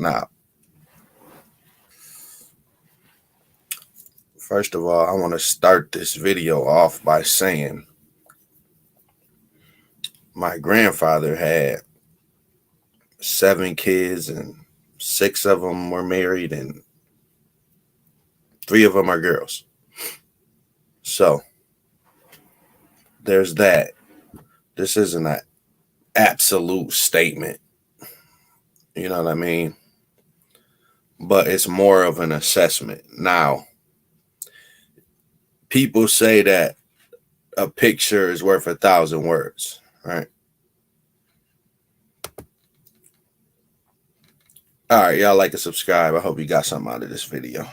Now, first of all, I want to start this video off by saying my grandfather had 7 kids, and 6 of them were married, and 3 of them are girls. So there's that. This isn't an absolute statement. You know what I mean? But it's more of an assessment. Now, people say that a picture is worth 1,000 words, right? All right, y'all like and subscribe. I hope you got something out of this video.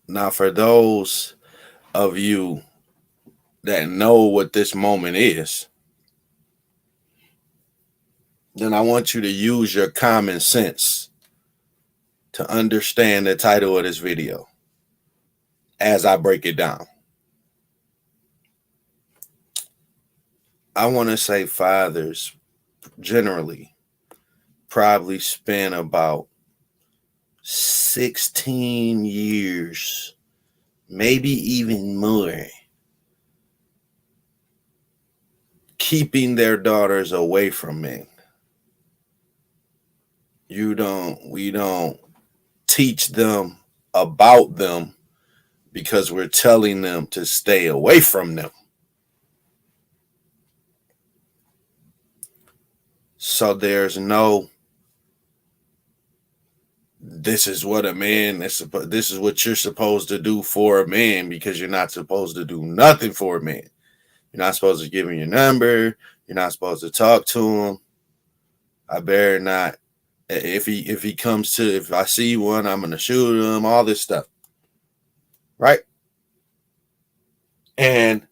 Now, for those of you that know what this moment is, then I want you to use your common sense to understand the title of this video as I break it down. I want to say fathers generally probably spend about 16 years, maybe even more, keeping their daughters away from men. We don't teach them about them because we're telling them to stay away from them. So there's no, this is what a man is, this is what you're supposed to do for a man, because you're not supposed to do nothing for a man. You're not supposed to give him your number. You're not supposed to talk to him. I better not. If he comes to, if I see one, I'm going to shoot him, all this stuff. Right? And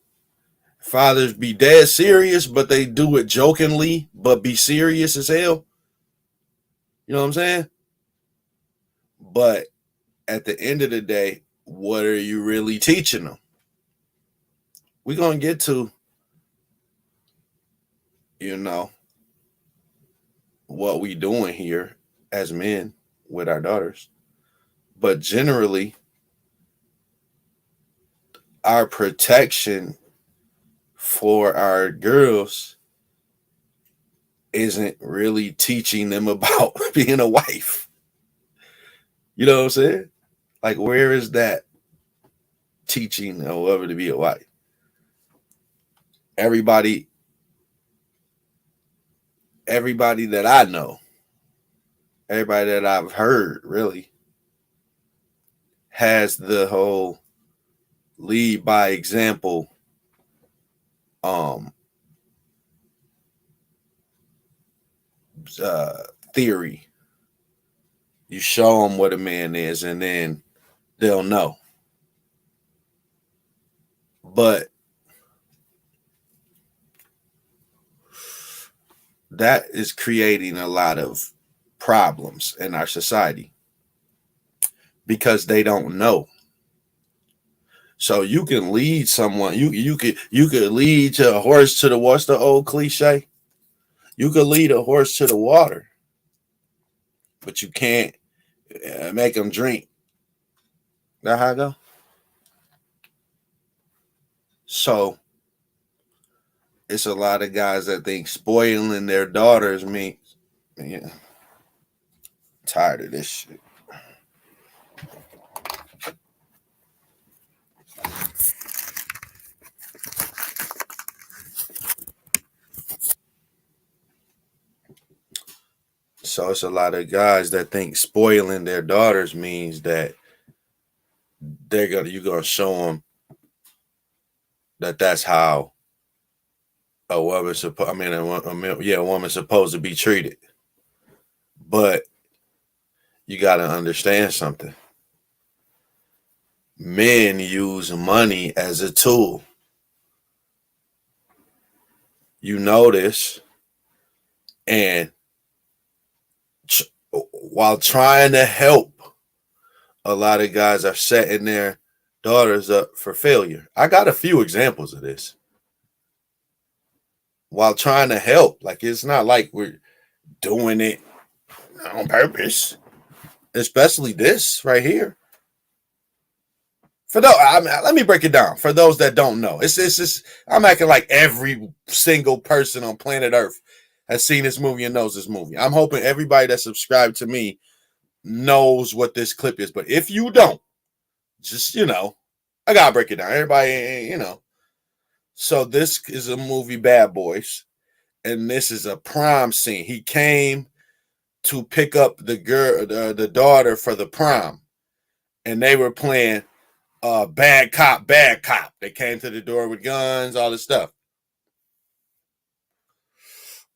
fathers be dead serious, but they do it jokingly, but be serious as hell. You know what I'm saying? But at the end of the day, what are you really teaching them? We're going to get to, what we doing here as men with our daughters. But generally, our protection for our girls isn't really teaching them about being a wife. You know what I'm saying? Like, where is that teaching a lover to be a wife? Everybody that I know, everybody that I've heard really has the whole lead by example theory. You show them what a man is, and then they'll know. But that is creating a lot of problems in our society because they don't know. So you can lead someone. You could lead a horse to the, what's the old cliche? You could lead a horse to the water, but you can't make them drink. That how I go? So it's a lot of guys that think spoiling their daughters means, yeah, tired of this shit. So it's a lot of guys that think spoiling their daughters means that you're gonna show them that that's how a woman's a woman's supposed to be treated. But you got to understand something. Men use money as a tool. You know this. And while trying to help, a lot of guys are setting their daughters up for failure. I got a few examples of this. While trying to help, like, it's not like doing it on purpose, especially this right here. For those, let me break it down. For those that don't know, it's just I'm acting like every single person on planet Earth has seen this movie and knows this movie. I'm hoping everybody that subscribed to me knows what this clip is. But if you don't, just I gotta break it down. Everybody. So this is a movie, Bad Boys, and this is a prom scene. He came to pick up the girl, the daughter for the prom, and they were playing bad cop, bad cop. They came to the door with guns, all this stuff.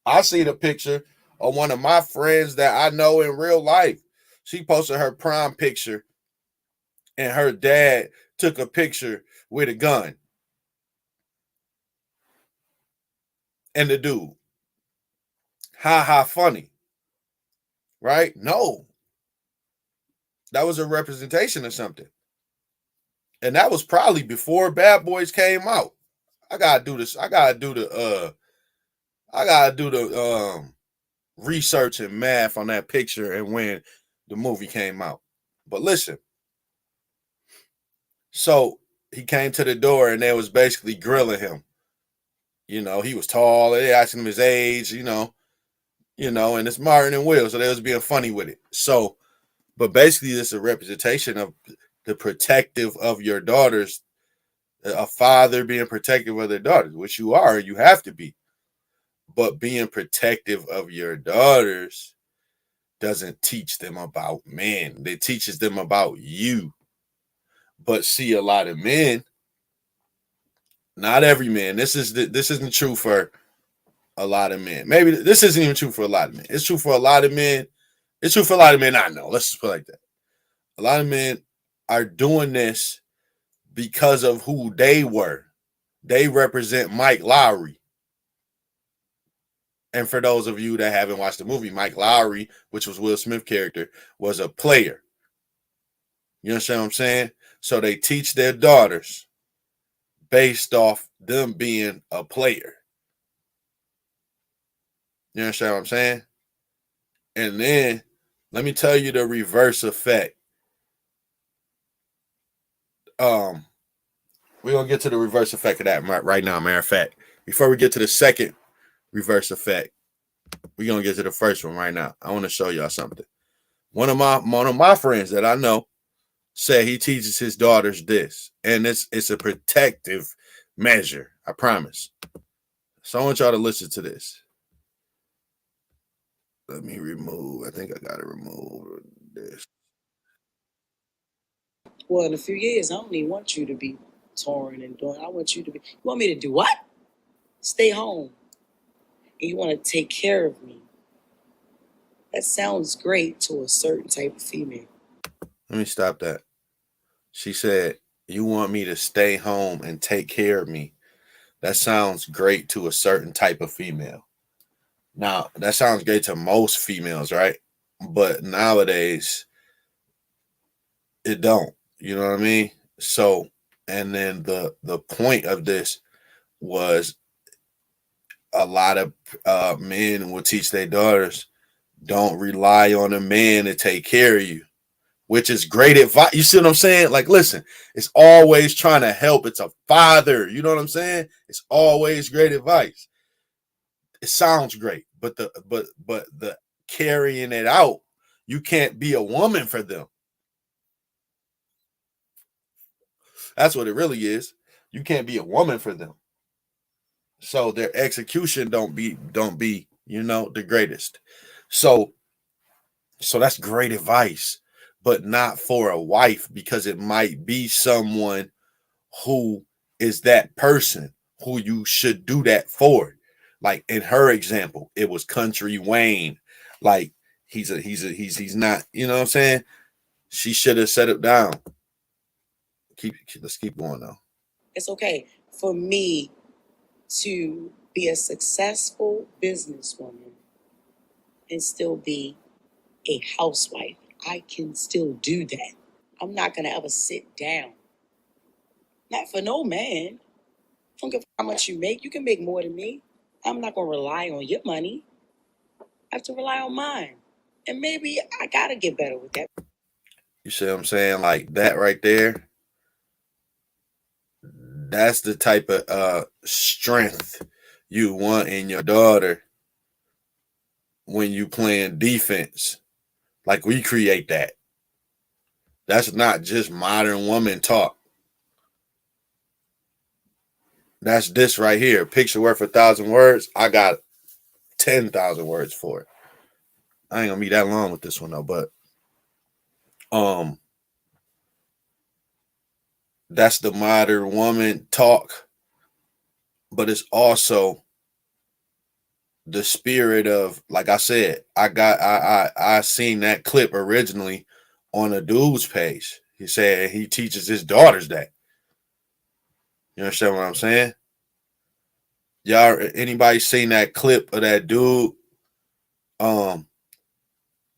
I see the picture of one of my friends that I know in real life. She posted her prom picture, and her dad took a picture with a gun. And the dude, ha ha, funny, right? No, that was a representation of something. And that was probably before Bad Boys came out. I gotta do this. I gotta do the research and math on that picture and when the movie came out. But listen, so he came to the door and they was basically grilling him. He was tall. They asking him his age. And it's Martin and Will, so they was being funny with it. So, but basically, it's a representation of the protective of your daughters, a father being protective of their daughters, which you are, you have to be. But being protective of your daughters doesn't teach them about men. It teaches them about you. But see, a lot of men, not every man. This isn't true for a lot of men. Maybe this isn't even true for a lot of men. It's true for a lot of men. It's true for a lot of men I know. Let's just put it like that. A lot of men are doing this because of who they were. They represent Mike Lowrey. And for those of you that haven't watched the movie, Mike Lowrey, which was Will Smith's character, was a player. You understand what I'm saying? So they teach their daughters based off them being a player. You understand what I'm saying? And then let me tell you the reverse effect. We're gonna get to the reverse effect of that right now. Matter of fact, before we get to the second reverse effect, we're gonna get to the first one right now. I want to show y'all something. One of my friends that I know said he teaches his daughters this, and it's a protective measure. I promise. So I want y'all to listen to this. Let me remove. I think I gotta remove this. Well, in a few years, I don't even want you to be touring and doing. I want you to be. You want me to do what? Stay home. And you want to take care of me. That sounds great to a certain type of female. Let me stop that. She said, "You want me to stay home and take care of me." That sounds great to a certain type of female. Now, that sounds great to most females, right? But nowadays, it don't. You know what I mean? So, and then the point of this was a lot of men will teach their daughters, don't rely on a man to take care of you, which is great advice. You see what I'm saying? Like, listen, it's always trying to help. It's a father. You know what I'm saying? It's always great advice. It sounds great, but the carrying it out, you can't be a woman for them. That's what it really is. You can't be a woman for them. So their execution don't be the greatest. So that's great advice, but not for a wife, because it might be someone who is that person who you should do that for. Like in her example, it was Country Wayne. Like he's not, you know what I'm saying? She should have set it down. Let's keep going though. It's okay for me to be a successful businesswoman and still be a housewife. I can still do that. I'm not going to ever sit down. Not for no man. I don't care how much you make. You can make more than me. I'm not going to rely on your money. I have to rely on mine. And maybe I gotta get better with that. You see what I'm saying? Like that right there. That's the type of strength you want in your daughter when you playing defense. Like we create that. That's not just modern woman talk. That's this right here. Picture worth 1,000 words. I got 10,000 words for it. I ain't gonna be that long with this one though, but that's the modern woman talk, but it's also the spirit of, like I said, I seen that clip originally on a dude's page. He said he teaches his daughters that. You understand what I'm saying? Y'all, anybody seen that clip of that dude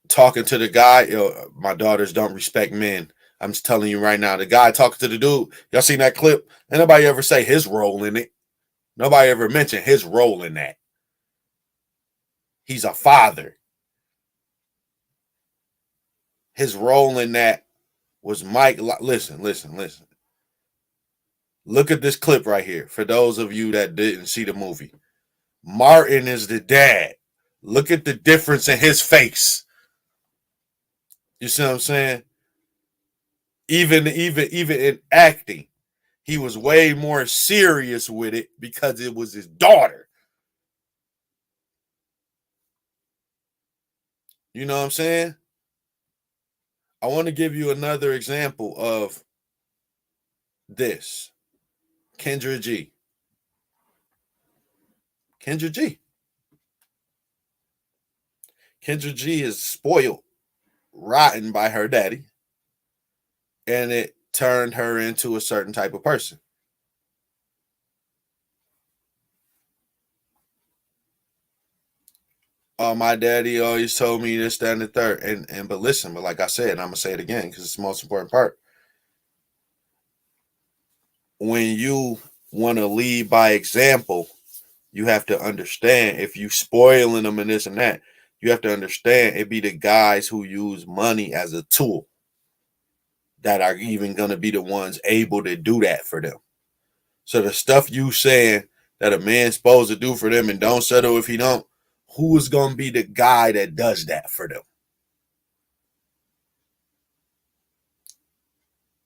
talking to the guy? Yo, my daughters don't respect men. I'm just telling you right now. The guy talking to the dude. Y'all seen that clip? And nobody ever say his role in it. Nobody ever mentioned his role in that. He's a father. His role in that was Mike. Listen. Look at this clip right here. For those of you that didn't see the movie, Martin is the dad. Look at the difference in his face. You see what I'm saying? Even in acting, he was way more serious with it because it was his daughter. You know what I'm saying? I want to give you another example of this. Kendra G. Kendra G is spoiled rotten by her daddy, and it turned her into a certain type of person. My daddy always told me this, that, and the third. But listen, but like I said, I'm gonna say it again because it's the most important part. When you want to lead by example, you have to understand if you spoiling them and this and that, you have to understand it be the guys who use money as a tool that are even gonna be the ones able to do that for them. So the stuff you saying that a man's supposed to do for them and don't settle if he don't, who is gonna be the guy that does that for them?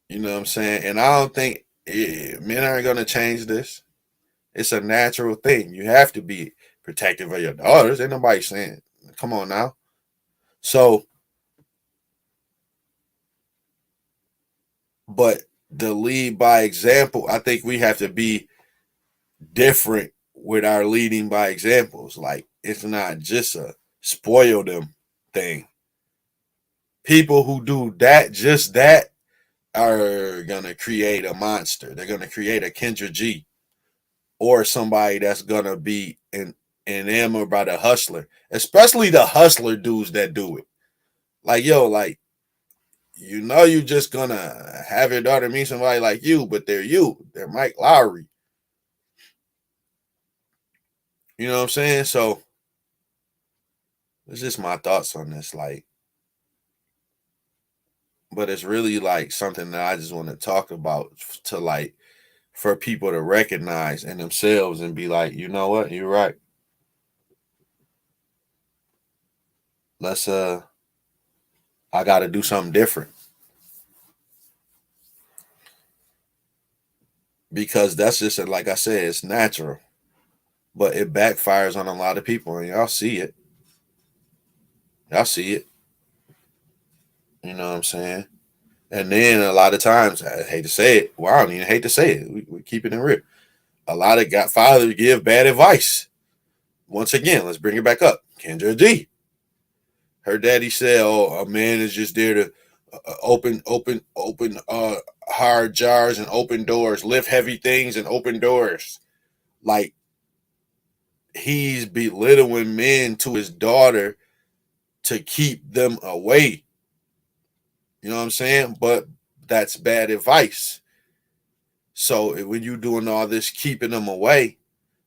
You know what I'm saying? And I don't think men aren't gonna change this. It's a natural thing. You have to be protective of your daughters. Ain't nobody saying, come on now. So, but the lead by example, I think we have to be different with our leading by examples. Like, it's not just a spoil them thing. People who do that, just that, are gonna create a monster. They're gonna create a Kendra G or somebody that's gonna be enamored by the hustler, especially the hustler dudes that do it. Like, yo, like, you know, you just gonna have your daughter meet somebody like you, but they're you. They're Mike Lowry. You know what I'm saying? So it's just my thoughts on this. Like, but it's really like something that I just want to talk about to like for people to recognize in themselves and be like, you know what, you're right. Let's I gotta do something different. Because that's just like I said, it's natural. But it backfires on a lot of people and y'all see it. Y'all see it. You know what I'm saying? And then a lot of times, I hate to say it. Well, I don't even hate to say it. We keep it in real. A lot of fathers give bad advice. Once again, let's bring it back up. Kendra G. Her daddy said, "Oh, a man is just there to open hard jars and open doors, lift heavy things and open doors." Like he's belittling men to his daughter to keep them away. You know what I'm saying? But that's bad advice. So when you're doing all this keeping them away,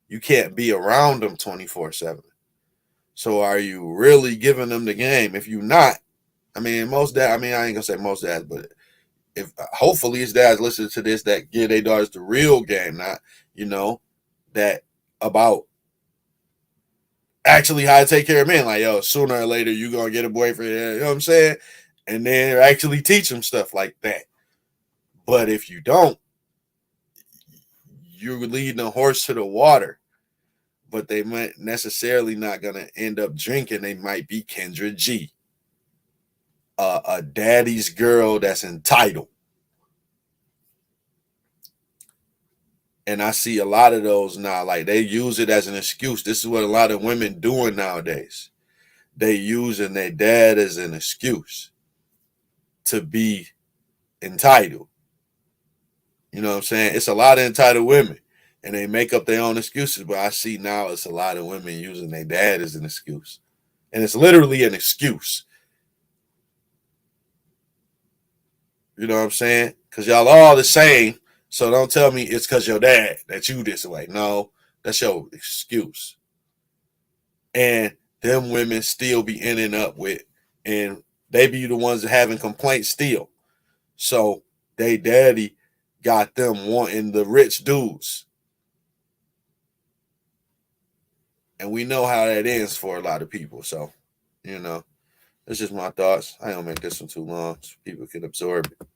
you can't be around them 24/7. So are you really giving them the game? If you're not, I mean, most dad, I mean, I ain't gonna say most dads, but if hopefully his dads listen to this that give their daughters the real game, not, you know, that about actually how to take care of men. Like, yo, sooner or later you gonna get a boyfriend, you know what I'm saying? And then actually teach them stuff like that. But if you don't, you're leading a horse to the water. But they might necessarily not gonna end up drinking. They might be Kendra G, a daddy's girl that's entitled. And I see a lot of those now. Like, they use it as an excuse. This is what a lot of women doing nowadays. They using their dad as an excuse to be entitled. You know what I'm saying? It's a lot of entitled women, and they make up their own excuses. But I see now it's a lot of women using their dad as an excuse, and it's literally an excuse. You know what I'm saying? Because y'all all the same. So don't tell me it's because your dad that you this way. No, that's your excuse. And them women still be ending up with, and they be the ones that having complaints still. So they daddy got them wanting the rich dudes. And we know how that ends for a lot of people. So, you know, it's just my thoughts. I don't make this one too long so people can absorb it.